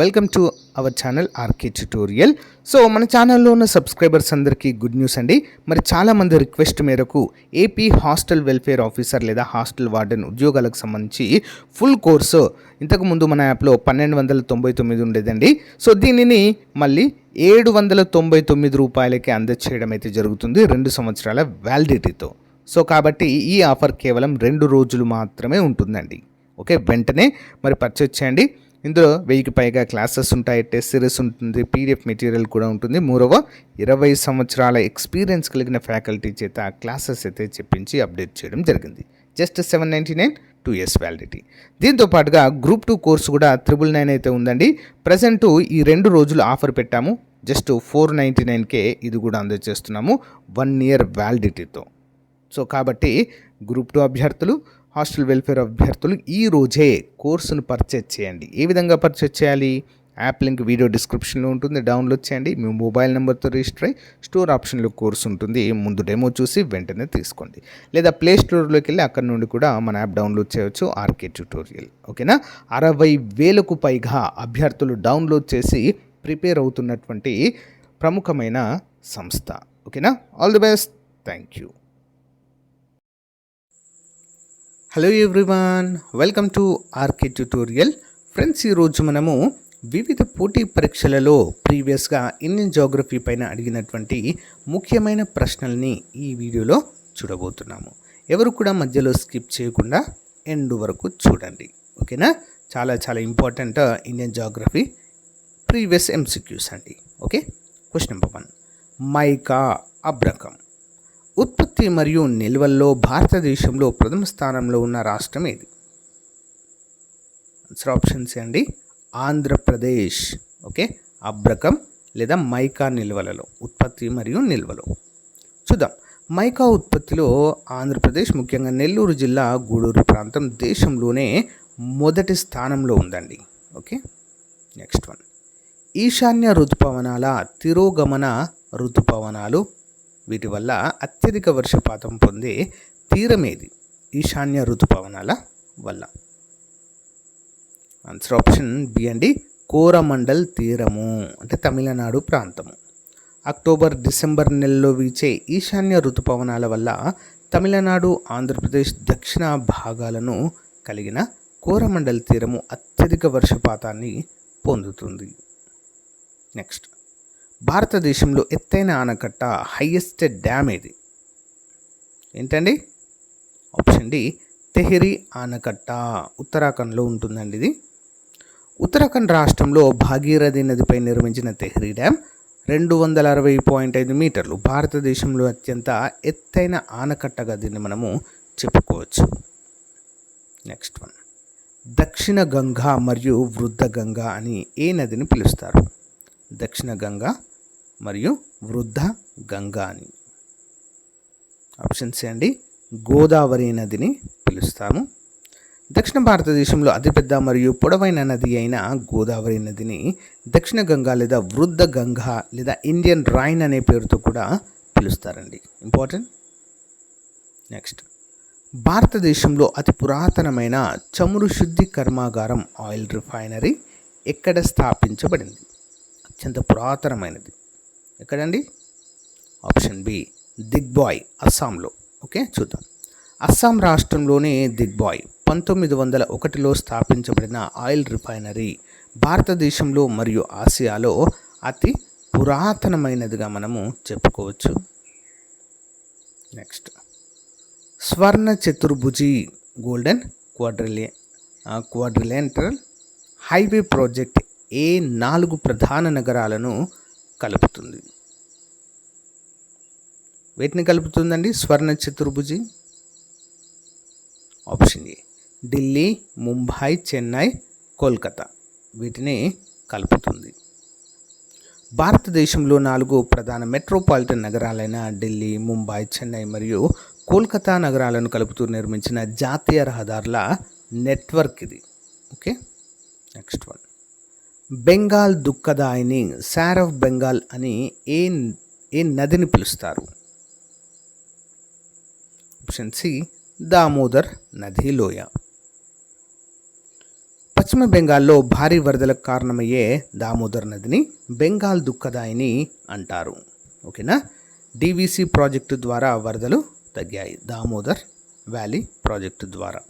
Welcome to our channel R K tutorial. So మన ఛానల్లో ఉన్న సబ్స్క్రైబర్స్ అందరికీ గుడ్ న్యూస్ అండి. మరి చాలామంది రిక్వెస్ట్ మేరకు ఏపీ హాస్టల్ వెల్ఫేర్ ఆఫీసర్ లేదా హాస్టల్ వార్డెన్ ఉద్యోగాలకు సంబంధించి ఫుల్ కోర్సు ఇంతకుముందు మన యాప్లో 1299 ఉండేదండి. సో దీనిని మళ్ళీ 799 రూపాయలకి అందచేయడం అయితే జరుగుతుంది 2 సంవత్సరాల వ్యాలిడిటీతో. సో కాబట్టి ఈ ఆఫర్ కేవలం 2 రోజులు మాత్రమే ఉంటుందండి. ఓకే, వెంటనే మరి పర్చేజ్ చేయండి. ఇందులో 1000కి పైగా క్లాసెస్ ఉంటాయి, టెస్ట్ సిరీస్ ఉంటుంది, పీడిఎఫ్ మెటీరియల్ కూడా ఉంటుంది. మూడవ 20 సంవత్సరాల ఎక్స్పీరియన్స్ కలిగిన ఫ్యాకల్టీ చేత క్లాసెస్ అయితే చెప్పించి అప్డేట్ చేయడం జరిగింది. Just 799 2 years validity. దీంతో పాటుగా గ్రూప్ 2 కోర్సు కూడా 999 అయితే ఉందండి. ప్రజెంటు ఈ 2 రోజులు ఆఫర్ పెట్టాము. జస్ట్ 499కే ఇది కూడా అందజేస్తున్నాము 1 year వ్యాలిడిటీతో. సో కాబట్టి గ్రూప్ 2 అభ్యర్థులు, హాస్టల్ వెల్ఫేర్ అభ్యర్థులు ఈ రోజే కోర్సును పర్చేజ్ చేయండి. ఏ విధంగా పర్చేజ్ చేయాలి? యాప్ లింక్ వీడియో డిస్క్రిప్షన్లో ఉంటుంది, డౌన్లోడ్ చేయండి. మీ మొబైల్ నెంబర్తో రిజిస్టర్ అయ్యి స్టోర్ ఆప్షన్లో కోర్సు ఉంటుంది, ముందు డెమో చూసి వెంటనే తీసుకోండి. లేదా ప్లే స్టోర్లోకి వెళ్ళి అక్కడ నుండి కూడా మన యాప్ డౌన్లోడ్ చేయవచ్చు, ఆర్కే ట్యుటోరియల్. ఓకేనా? 60,000కు పైగా అభ్యర్థులు డౌన్లోడ్ చేసి ప్రిపేర్ అవుతున్నటువంటి ప్రముఖమైన సంస్థ. ఓకేనా? All the best. Thank you. Hello everyone, welcome to R K tutorial. Friends, ఈరోజు మనము వివిధ పోటీ పరీక్షలలో ప్రీవియస్గా ఇండియన్ జోగ్రఫీ పైన అడిగినటువంటి ముఖ్యమైన ప్రశ్నల్ని ఈ వీడియోలో చూడబోతున్నాము. ఎవరు కూడా మధ్యలో స్కిప్ చేయకుండా ఎండ్ వరకు చూడండి. ఓకేనా? చాలా చాలా important Indian geography previous MCQs అండి. Okay, question number 1. మైకా అబ్రకం ఉత్పత్తి మరియు నిల్వల్లో భారతదేశంలో ప్రథమ స్థానంలో ఉన్న రాష్ట్రం ఏది? ఆన్సర్ ఆప్షన్స్ అండి. ఆంధ్రప్రదేశ్. ఓకే, అబ్రకం లేదా మైకా నిల్వలలో, ఉత్పత్తి మరియు నిల్వలో చూద్దాం. మైకా ఉత్పత్తిలో ఆంధ్రప్రదేశ్, ముఖ్యంగా నెల్లూరు జిల్లా గూడూరు ప్రాంతం దేశంలోనే మొదటి స్థానంలో ఉందండి. Okay, next one. ఈశాన్య ఋతుపవనాల తిరోగమన ఋతుపవనాలు, వీటి వల్ల అత్యధిక వర్షపాతం పొందే తీరమేది? ఈశాన్య ఋతుపవనాల వల్ల. ఆన్సర్ ఆప్షన్ బి అండి, కోరమండల్ తీరము, అంటే తమిళనాడు ప్రాంతము. అక్టోబర్ డిసెంబర్ నెలలో వీచే ఈశాన్య ఋతుపవనాల వల్ల తమిళనాడు, ఆంధ్రప్రదేశ్ దక్షిణ భాగాలను కలిగిన కోరమండల్ తీరము అత్యధిక వర్షపాతాన్ని పొందుతుంది. నెక్స్ట్, భారతదేశంలో ఎత్తైన ఆనకట్ట, హైయెస్ట్ డ్యామ్ ఏది? ఏంటండి? ఆప్షన్ డి, తెహ్రీ ఆనకట్ట, ఉత్తరాఖండ్లో ఉంటుందండి ఇది. ఉత్తరాఖండ్ రాష్ట్రంలో భాగీరథి నదిపై నిర్మించిన తెహ్రీ డ్యామ్ 260.5 మీటర్లు. భారతదేశంలో అత్యంత ఎత్తైన ఆనకట్టగా దీన్ని మనము చెప్పుకోవచ్చు. Next one. దక్షిణ గంగా మరియు వృద్ధ గంగా అని ఏ నదిని పిలుస్తారు? దక్షిణ గంగా మరియు వృద్ధ గంగా అని. ఆప్షన్స్ అండి, గోదావరి నదిని పిలుస్తాము. దక్షిణ భారతదేశంలో అతిపెద్ద మరియు పొడవైన నది అయిన గోదావరి నదిని దక్షిణ గంగా లేదా వృద్ధ గంగా లేదా ఇండియన్ రైన్ అనే పేరుతో కూడా పిలుస్తారండి. ఇంపార్టెంట్. నెక్స్ట్, భారతదేశంలో అతి పురాతనమైన చమురు శుద్ధి కర్మాగారం, ఆయిల్ రిఫైనరీ ఎక్కడ స్థాపించబడింది? అత్యంత పురాతనమైనది ఎక్కడండి? ఆప్షన్ బి, దిగ్బాయ్, అస్సాంలో. ఓకే, చూద్దాం. అస్సాం రాష్ట్రంలోని దిగ్బాయ్ 1901లో స్థాపించబడిన ఆయిల్ రిఫైనరీ భారతదేశంలో మరియు ఆసియాలో అతి పురాతనమైనదిగా మనము చెప్పుకోవచ్చు. నెక్స్ట్, స్వర్ణ చతుర్భుజి గోల్డెన్ క్వాడ్రిలేటరల్ హైవే ప్రాజెక్ట్ ఏ 4 ప్రధాన నగరాలను కలుపుతుంది? వీటిని కలుపుతుందండి స్వర్ణ చతుర్భుజి. ఆప్షన్ ఏ, ఢిల్లీ, ముంబై, చెన్నై, కోల్కతా వీటిని కలుపుతుంది. భారతదేశంలో 4 ప్రధాన మెట్రోపాలిటన్ నగరాలైన ఢిల్లీ, ముంబై, చెన్నై మరియు కోల్కతా నగరాలను కలుపుతూ నిర్మించిన జాతీయ రహదారుల నెట్వర్క్ ఇది. Okay, next one. బెంగాల్ దుఃఖదాయిని, సార్ ఆఫ్ బెంగాల్ అని ఏ నదిని పిలుస్తారు? ఆప్షన్ సి, దామోదర్ నది లోయ. పశ్చిమ బెంగాల్లో భారీ వరదలకు కారణమయ్యే దామోదర్ నదిని బెంగాల్ దుఃఖదాయిని అంటారు. ఓకేనా. డివిసి ప్రాజెక్టు ద్వారా వరదలు తగ్గాయి. దామోదర్ వ్యాలీ ప్రాజెక్టు ద్వారా.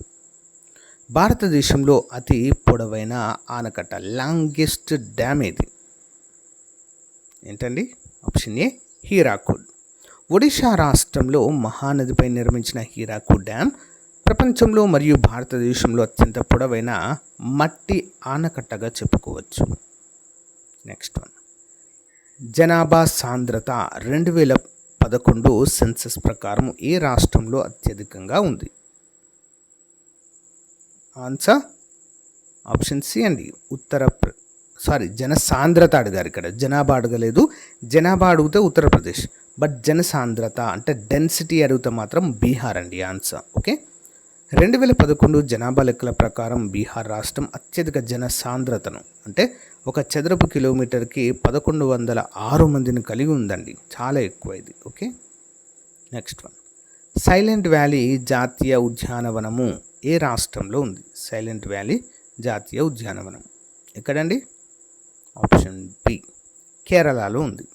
భారతదేశంలో అతి పొడవైన ఆనకట్ట, లాంగెస్ట్ డ్యామ్ ఏది? ఏంటండి? Option A Hirakud. ఒడిషా రాష్ట్రంలో మహానదిపై నిర్మించిన హీరాకుడ్ డ్యామ్ ప్రపంచంలో మరియు భారతదేశంలో అత్యంత పొడవైన మట్టి ఆనకట్టగా చెప్పుకోవచ్చు. Next one. జనాభా సాంద్రత 2011 సెన్సస్ ప్రకారం ఏ రాష్ట్రంలో అత్యధికంగా ఉంది? ఆన్సర్ ఆప్షన్ సి అండి, జనసాంద్రత అడిగారు ఇక్కడ, జనాభా అడగలేదు. జనాభా అడిగితే ఉత్తరప్రదేశ్, బట్ జనసాంద్రత అంటే డెన్సిటీ అడిగితే మాత్రం బీహార్ అండి ఆన్సర్. ఓకే. 2011 జనాభా లెక్కల ప్రకారం బీహార్ రాష్ట్రం అత్యధిక జనసాంద్రతను, అంటే ఒక చదరపు కిలోమీటర్కి 1106 మందిని కలిగి ఉందండి. చాలా ఎక్కువ ఇది. Okay. Next one. Silent valley జాతీయ ఉద్యానవనము ఏ రాష్ట్రంలో ఉంది? సైలెంట్ వ్యాలీ జాతీయ ఉద్యానవనం ఎక్కడండి? ఆప్షన్ బి, కేరళలో ఉంది.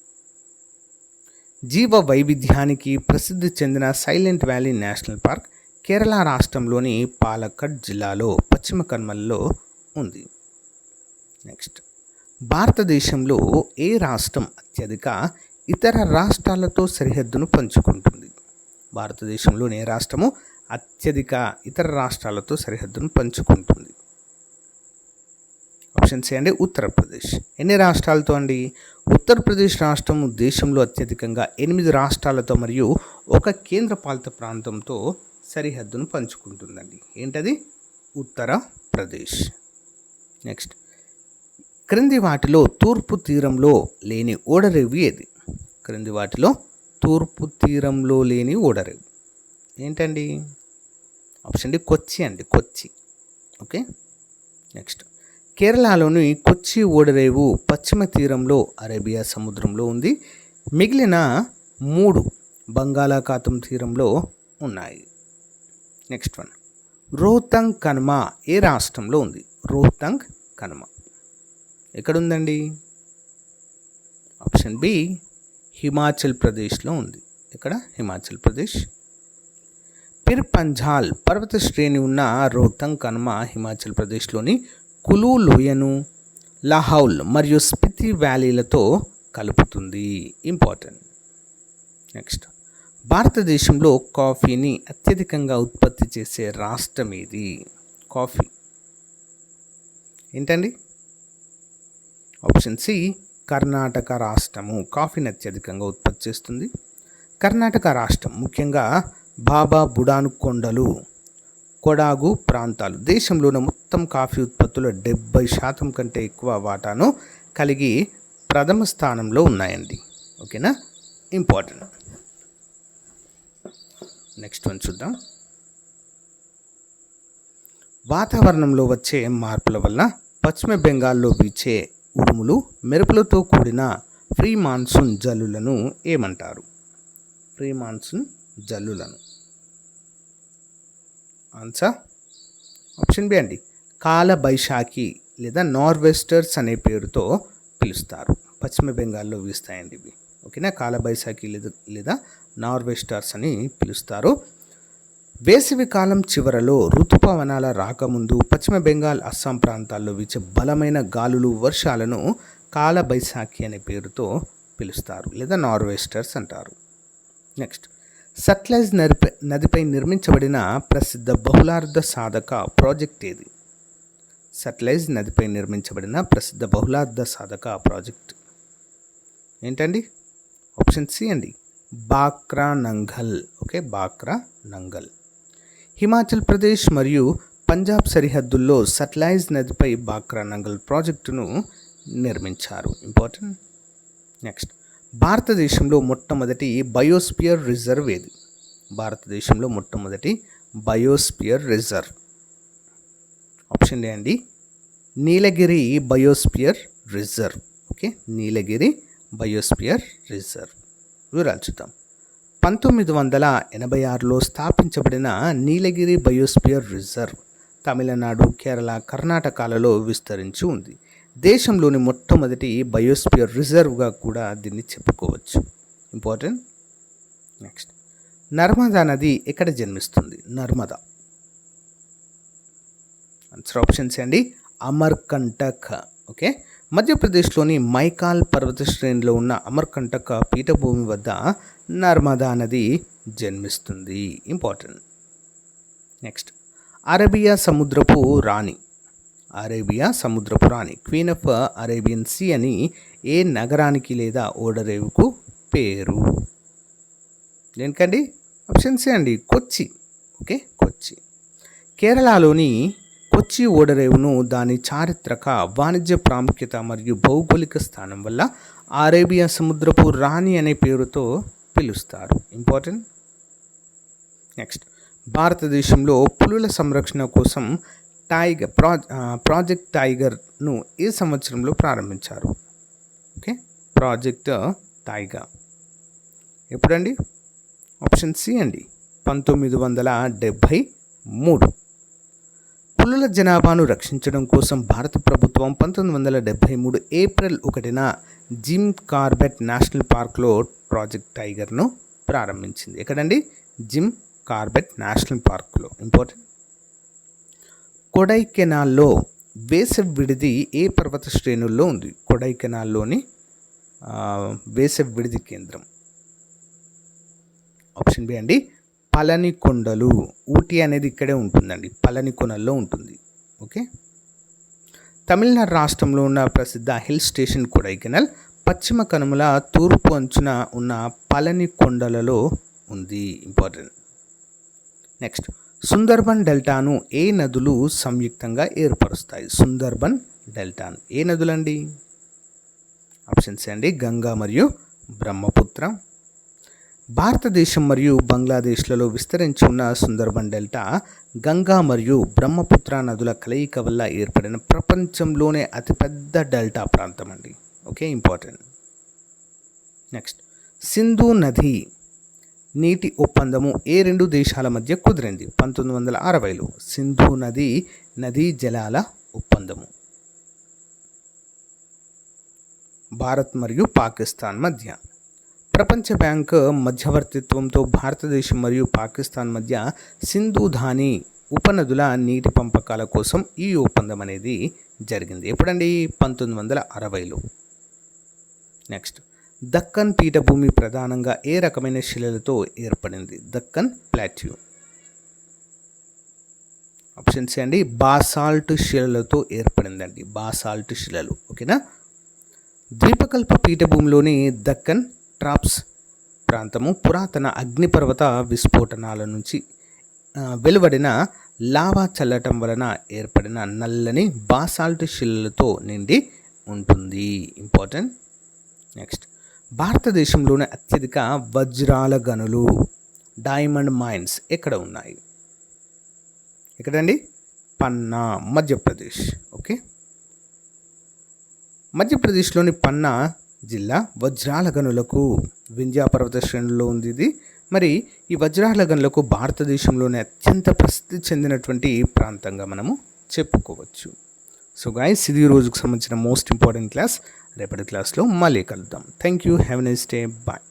జీవ వైవిధ్యానికి ప్రసిద్ధి చెందిన silent valley national park Kerala రాష్ట్రంలోని పాలక్కడ్ జిల్లాలో పశ్చిమ కనుమలలో ఉంది. నెక్స్ట్. భారతదేశంలో ఏ రాష్ట్రం అత్యధిక ఇతర రాష్ట్రాలతో సరిహద్దును పంచుకుంటుంది? భారతదేశంలోని ఏ రాష్ట్రము అత్యధిక ఇతర రాష్ట్రాలతో సరిహద్దును పంచుకుంటుంది? ఆప్షన్ సి అండి, ఉత్తరప్రదేశ్. ఎన్ని రాష్ట్రాలతో అండి? ఉత్తరప్రదేశ్ రాష్ట్రం దేశంలో అత్యధికంగా 8 రాష్ట్రాలతో మరియు ఒక కేంద్రపాలిత ప్రాంతంతో సరిహద్దును పంచుకుంటుందండి. ఏంటది? ఉత్తరప్రదేశ్. నెక్స్ట్. క్రింది వాటిలో తూర్పు తీరంలో లేని ఓడరేవు ఏది? క్రింది వాటిలో తూర్పు తీరంలో లేని ఓడరేవు ఏంటండి? ఆప్షన్ డి, కొచ్చి అండి, కొచ్చి. ఓకే. నెక్స్ట్. కేరళలోని కొచ్చి ఓడరేవు పశ్చిమ తీరంలో అరేబియా సముద్రంలో ఉంది. మిగిలిన 3 బంగాళాఖాతం తీరంలో ఉన్నాయి. Next one. రోహ్తంగ్ కనుమ ఏ రాష్ట్రంలో ఉంది? రోహ్తంగ్ కనుమ ఎక్కడుందండి? ఆప్షన్ బి, హిమాచల్ ప్రదేశ్లో ఉంది. ఇక్కడ హిమాచల్ ప్రదేశ్. పిర్ పంజాల్ పర్వత శ్రేణి ఉన్న రోహ్తంగ్ కనుమ హిమాచల్ ప్రదేశ్లోని కులు లోయను లాహౌల్ మరియు స్పితి వ్యాలీలతో కలుపుతుంది. ఇంపార్టెంట్. నెక్స్ట్. భారతదేశంలో కాఫీని అత్యధికంగా ఉత్పత్తి చేసే రాష్ట్రం ఏది? కాఫీ ఏంటండి? ఆప్షన్ సి, కర్ణాటక రాష్ట్రము కాఫీని అత్యధికంగా ఉత్పత్తి చేస్తుంది. కర్ణాటక రాష్ట్రం ముఖ్యంగా బాబా బుడాను కొండలు, కొడాగు ప్రాంతాలు దేశంలోని మొత్తం కాఫీ ఉత్పత్తులో 70% కంటే ఎక్కువ వాటాను కలిగి ప్రథమ స్థానంలో ఉన్నాయండి. ఓకేనా. ఇంపార్టెంట్. నెక్స్ట్ వన్ చూద్దాం. వాతావరణంలో వచ్చే మార్పుల వల్ల పశ్చిమ బెంగాల్లో వీచే ఉరుములు మెరుపులతో కూడిన ప్రీ మాన్సూన్ జల్లులను ఏమంటారు? ప్రీ మాన్సూన్ జల్లులను. ఆన్సర్ ఆప్షన్ బి అండి, కాల బైశాఖి లేదా నార్వెస్టర్స్ అనే పేరుతో పిలుస్తారు. పశ్చిమ బెంగాల్లో వీస్తాయండి ఇవి. ఓకేనా. కాల బైశాఖి లేదా నార్వెస్టర్స్ అని పిలుస్తారు. వేసవి కాలం చివరలో ఋతుపవనాల రాకముందు పశ్చిమ బెంగాల్, అస్సాం ప్రాంతాల్లో వీచే బలమైన గాలులు, వర్షాలను కాల బైశాఖి అనే పేరుతో పిలుస్తారు లేదా నార్వెస్టర్స్ అంటారు. నెక్స్ట్. సట్లెజ్ నదిపై నిర్మించబడిన ప్రసిద్ధ బహుళార్థ సాధక ప్రాజెక్ట్ ఏది? సట్లెజ్ నదిపై నిర్మించబడిన ప్రసిద్ధ బహుళార్థ సాధక ప్రాజెక్ట్ ఏంటండి? ఆప్షన్ సి అండి, బాక్రా నంగల్. ఓకే, బాక్రా నంగల్. హిమాచల్ ప్రదేశ్ మరియు పంజాబ్ సరిహద్దుల్లో సట్లెజ్ నదిపై బాక్రా నంగల్ ప్రాజెక్టును నిర్మించారు. ఇంపార్టెంట్. నెక్స్ట్. భారతదేశంలో మొట్టమొదటి బయోస్పియర్ రిజర్వ్ ఏది? భారతదేశంలో మొట్టమొదటి బయోస్పియర్ రిజర్వ్ ఆప్షన్ ఏ అండి, నీలగిరి బయోస్పియర్ రిజర్వ్. ఓకే, నీలగిరి బయోస్పియర్ రిజర్వ్. వివరాలు చూద్దాం. 1986లో స్థాపించబడిన నీలగిరి బయోస్పియర్ రిజర్వ్ తమిళనాడు, కేరళ, కర్ణాటకలలో విస్తరించి ఉంది. దేశంలోని మొట్టమొదటి బయోస్పియర్ రిజర్వ్గా కూడా దీన్ని చెప్పుకోవచ్చు. ఇంపార్టెంట్. నెక్స్ట్, నర్మదా నది ఎక్కడ జన్మిస్తుంది? నర్మదా ఆన్సర్ ఆప్షన్స్ అండి, అమర్కంటక్. ఓకే, మధ్యప్రదేశ్లోని మైకాల్ పర్వత శ్రేణిలో ఉన్న అమర్కంటక్ పీఠభూమి వద్ద నర్మదా నది జన్మిస్తుంది. ఇంపార్టెంట్. నెక్స్ట్, అరేబియా సముద్రపు రాణి. అరేబియా సముద్రపు రాణి, క్వీన్ ఆఫ్ అరేబియన్ సీ అని ఏ నగరానికి లేదా ఓడరేవుకు పేరు? దేనికండి? ఆప్షన్ సి అండి, కొచ్చి. ఓకే, కొచ్చి. కేరళలోని కొచ్చి ఓడరేవును దాని చారిత్రక, వాణిజ్య ప్రాముఖ్యత మరియు భౌగోళిక స్థానం వల్ల అరేబియా సముద్రపు రాణి అనే పేరుతో పిలుస్తారు. ఇంపార్టెంట్. నెక్స్ట్, భారతదేశంలో పులుల సంరక్షణ కోసం ప్రాజెక్ట్ టైగర్ను ఏ సంవత్సరంలో ప్రారంభించారు? ఓకే, ప్రాజెక్ట్ టైగర్ ఎప్పుడండి? ఆప్షన్ సి అండి, 1973. పులుల జనాభాను రక్షించడం కోసం భారత ప్రభుత్వం 1973 ఏప్రిల్ 1న జిమ్ కార్బెట్ నేషనల్ పార్క్లో ప్రాజెక్ట్ టైగర్ను ప్రారంభించింది. ఎక్కడండి? జిమ్ కార్బెట్ నేషనల్ పార్క్లో. ఇంపార్టెంట్. కొడైకెనాల్లో వేసవి విడిది ఏ పర్వత శ్రేణుల్లో ఉంది? కొడైకెనాల్లోని వేసవి విడిది కేంద్రం. ఆప్షన్ బి అండి, పళని కొండలు. ఊటీ అనేది ఇక్కడే ఉంటుందండి, పళని కొనల్లో ఉంటుంది. ఓకే, తమిళనాడు రాష్ట్రంలో ఉన్న ప్రసిద్ధ హిల్ స్టేషన్ కొడైకెనాల్ పశ్చిమ కనుమల తూర్పు అంచున ఉన్న పళని కొండలలో ఉంది. ఇంపార్టెంట్. నెక్స్ట్, సుందర్బన్ డెల్టాను ఏ నదులు సంయుక్తంగా ఏర్పరుస్తాయి? సుందర్బన్ డెల్టాను ఏ నదులండి? ఆప్షన్స్ అండి, గంగా మరియు బ్రహ్మపుత్ర. భారతదేశం మరియు బంగ్లాదేశ్లలో విస్తరించి ఉన్న సుందర్బన్ డెల్టా గంగా మరియు బ్రహ్మపుత్ర నదుల కలయిక వల్ల ఏర్పడిన ప్రపంచంలోనే అతిపెద్ద డెల్టా ప్రాంతం అండి. Okay, important. నెక్స్ట్, సింధు నది నీటి ఒప్పందము ఏ రెండు దేశాల మధ్య కుదిరింది? 1960లో సింధు నదీ జలాల ఒప్పందము భారత్ మరియు పాకిస్తాన్ మధ్య. ప్రపంచ బ్యాంక్ మధ్యవర్తిత్వంతో భారతదేశం మరియు పాకిస్తాన్ మధ్య సింధుధాని ఉపనదుల నీటి పంపకాల కోసం ఈ ఒప్పందం అనేది జరిగింది. ఎప్పుడండి? 1960లో. నెక్స్ట్, దక్కన్ పీఠభూమి ప్రధానంగా ఏ రకమైన శిలలతో ఏర్పడింది? దక్కన్ ప్లాట్యూ. ఆప్షన్స్ అండి, బాసాల్ట్ శిలలతో ఏర్పడిందండి, బాసాల్ట్ శిలలు. ఓకేనా. ద్వీపకల్ప పీఠభూమిలోని దక్కన్ ట్రాప్స్ ప్రాంతము పురాతన అగ్నిపర్వత విస్ఫోటనాల నుంచి వెలువడిన లావా చల్లటం వలన ఏర్పడిన నల్లని బాసాల్ట్ శిలలతో నిండి ఉంటుంది. ఇంపార్టెంట్. నెక్స్ట్, భారతదేశంలోని అత్యధిక వజ్రాల గనులు డైమండ్ మైన్స్ ఎక్కడ ఉన్నాయి? ఎక్కడండి? పన్నా, మధ్యప్రదేశ్. ఓకే, మధ్యప్రదేశ్లోని పన్నా జిల్లా వజ్రాల గనులకు వింధ్యా పర్వత శ్రేణుల్లో ఉంది ఇది. మరి ఈ వజ్రాల గనులకు భారతదేశంలోనే అత్యంత ప్రసిద్ధి చెందినటువంటి ప్రాంతంగా మనము చెప్పుకోవచ్చు. సో గైస్, ఇది రోజుకు సంబంధించిన మోస్ట్ ఇంపార్టెంట్ క్లాస్. రేపటి క్లాస్లో మళ్ళీ కలుద్దాం. Thank you. Have a nice day. Bye.